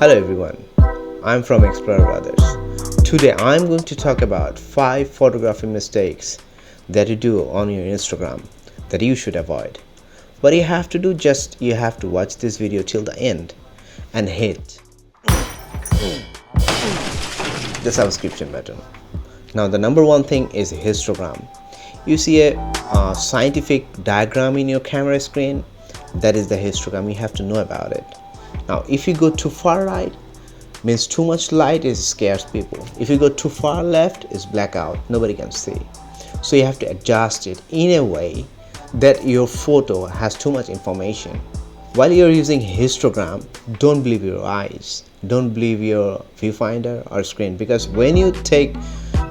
Hello everyone, I'm from Explorer Brothers. Today I'm going to talk about 5 photography mistakes that you do on your Instagram that you should avoid. What you have to do, you have to watch this video till the end and hit the subscription button. Now the number one thing is histogram. You see a scientific diagram in your camera screen, that is the histogram. You have to know about it. Now if you go too far right, means too much light is scares people. If you go too far left, is blackout, nobody can see. So you have to adjust it in a way that your photo has too much information. While you're using histogram, don't believe your eyes, don't believe your viewfinder or screen, because when you take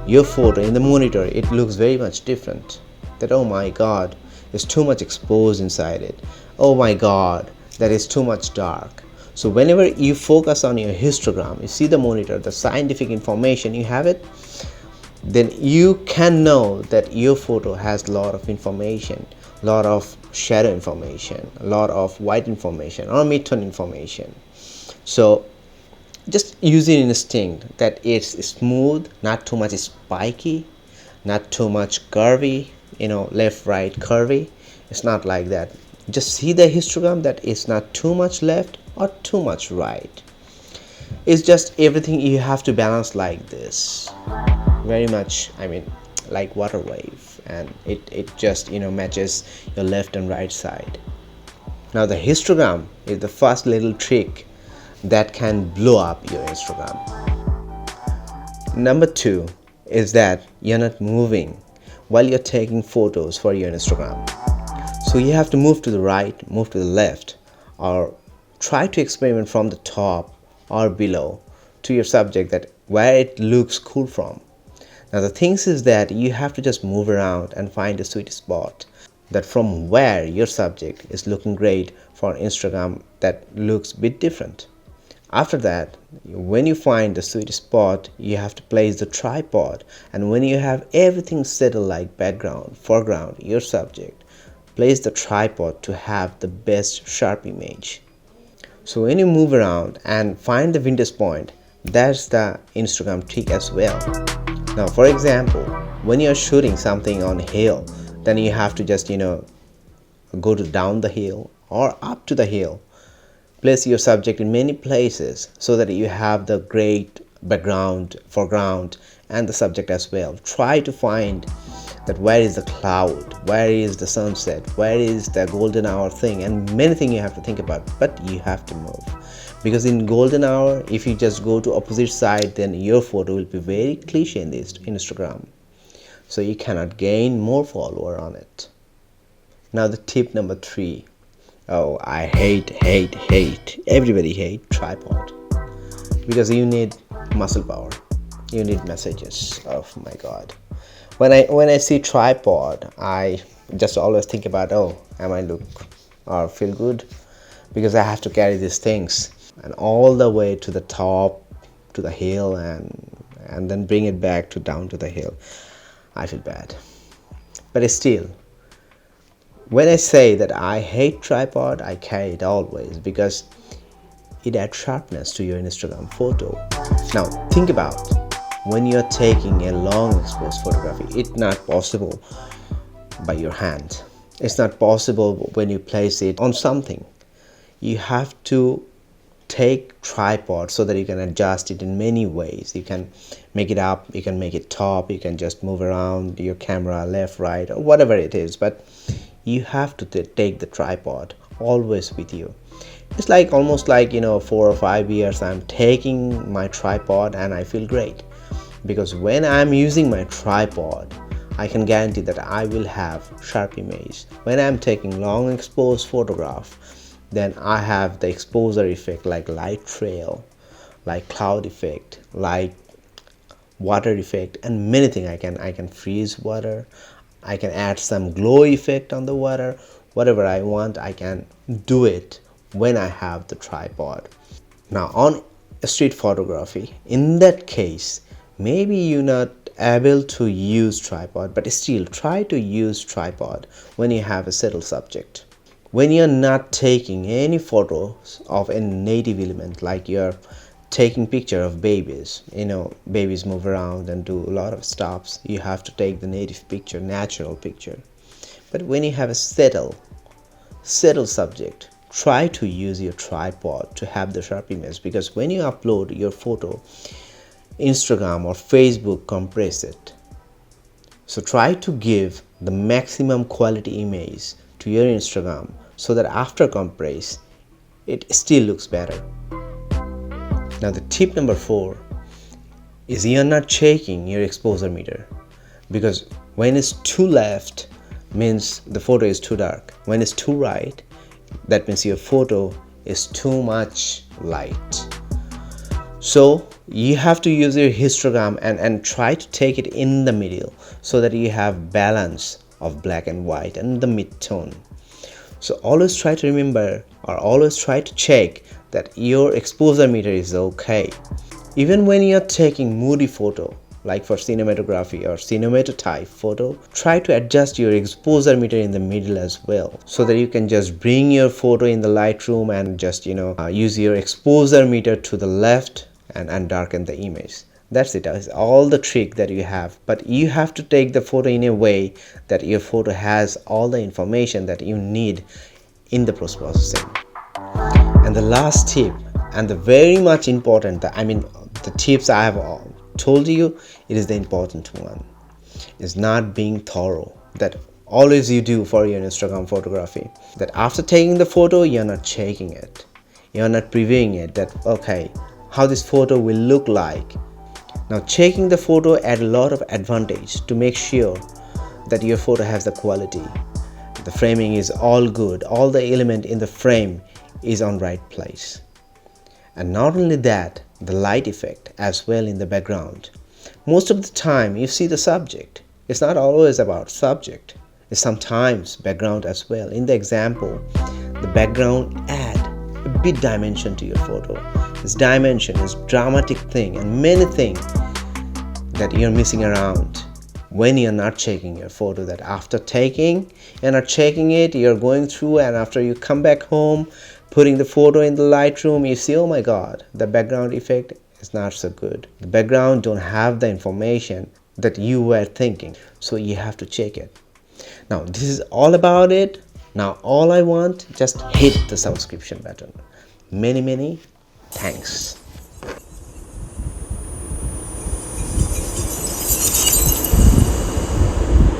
your photo in the monitor, it looks very much different. That, oh my god, there's too much exposed inside it. Oh my god, that is too much dark. So whenever you focus on your histogram, you see the monitor, the scientific information, you have it, then you can know that your photo has a lot of information, a lot of shadow information, a lot of white information or mid-tone information. So just using instinct that it's smooth, not too much spiky, not too much curvy, left right curvy. It's not like that. Just see the histogram that it's not too much left or too much right. It's just everything you have to balance like this, very much, like water wave, and it just matches your left and right side. Now the histogram is the first little trick that can blow up your Instagram. Number 2 is that you're not moving while you're taking photos for your Instagram. So you have to move to the right, move to the left, or try to experiment from the top or below to your subject, that where it looks cool from. Now the things is that you have to just move around and find a sweet spot, that from where your subject is looking great for Instagram, that looks a bit different. After that, when you find the sweet spot, you have to place the tripod, and when you have everything settled like background, foreground, your subject, place the tripod to have the best sharp image. So when you move around and find the vintage point, that's the Instagram trick as well. Now for example, when you're shooting something on a hill, then you have to just go to down the hill or up to the hill. Place your subject in many places so that you have the great background, foreground, and the subject as well. Try to find that where is the cloud, where is the sunset, where is the golden hour thing, and many things you have to think about, but you have to move. Because in golden hour, if you just go to opposite side, then your photo will be very cliche in this Instagram. So you cannot gain more follower on it. Now the tip number 3. Oh, I hate, everybody hate tripod. Because you need muscle power. You need messages. Oh my god. When I see tripod, I just always think about, oh, am I look or feel good? Because I have to carry these things and all the way to the top, to the hill, and then bring it back to down to the hill. I feel bad. But still, when I say that I hate tripod, I carry it always because it adds sharpness to your Instagram photo. Now think about, when you're taking a long exposed photography, it's not possible by your hand. It's not possible when you place it on something. You have to take tripod so that you can adjust it in many ways. You can make it up, you can make it top, you can just move around your camera left, right, or whatever it is, but you have to take the tripod always with you. It's like almost like 4 or 5 years I'm taking my tripod and I feel great. Because when I'm using my tripod, I can guarantee that I will have sharp image. When I'm taking long exposed photograph, then I have the exposure effect, like light trail, like cloud effect, like water effect, and many things. I can freeze water, I can add some glow effect on the water. Whatever I want, I can do it when I have the tripod. Now on street photography, in that case, maybe you're not able to use tripod, but still try to use tripod when you have a settled subject. when you're not taking any photos of a native element, like you're taking picture of babies, babies move around and do a lot of stops, you have to take the native picture, natural picture. But when you have a settle subject, try to use your tripod to have the sharp image, because when you upload your photo, Instagram or Facebook compress it. So try to give the maximum quality image to your Instagram so that after compress it still looks better. Now the tip number 4 is you're not checking your exposure meter, because when it's too left means the photo is too dark. When it's too right, that means your photo is too much light. So you have to use your histogram and try to take it in the middle so that you have balance of black and white and the mid-tone. So always try to remember, or always try to check that your exposure meter is okay. Even when you're taking moody photo, like for cinematography or cinematography photo, try to adjust your exposure meter in the middle as well, so that you can just bring your photo in the Lightroom and just use your exposure meter to the left and darken the image. That's it. That's all the trick that you have. But you have to take the photo in a way that your photo has all the information that you need in the post-processing. And the last tip, and the very much important, the tips I have told you, it is the important one, is not being thorough. That always you do for your Instagram photography, that after taking the photo, you're not checking it, you're not previewing it, that okay, how this photo will look like. Now checking the photo add a lot of advantage to make sure that your photo has the quality, the framing is all good, all the element in the frame is on right place. And not only that, the light effect as well in the background. Most of the time you see the subject. It's not always about subject. It's sometimes background as well. In the example, the background add a bit dimension to your photo. This dimension is dramatic thing and many things that you're missing around when you're not checking your photo. That after taking, you're not checking it, you're going through, and after you come back home, putting the photo in the Lightroom, you see, oh my god, the background effect is not so good. The background don't have the information that you were thinking, so you have to check it. Now this is all about it. Now all I want, just hit the subscription button. Many thanks.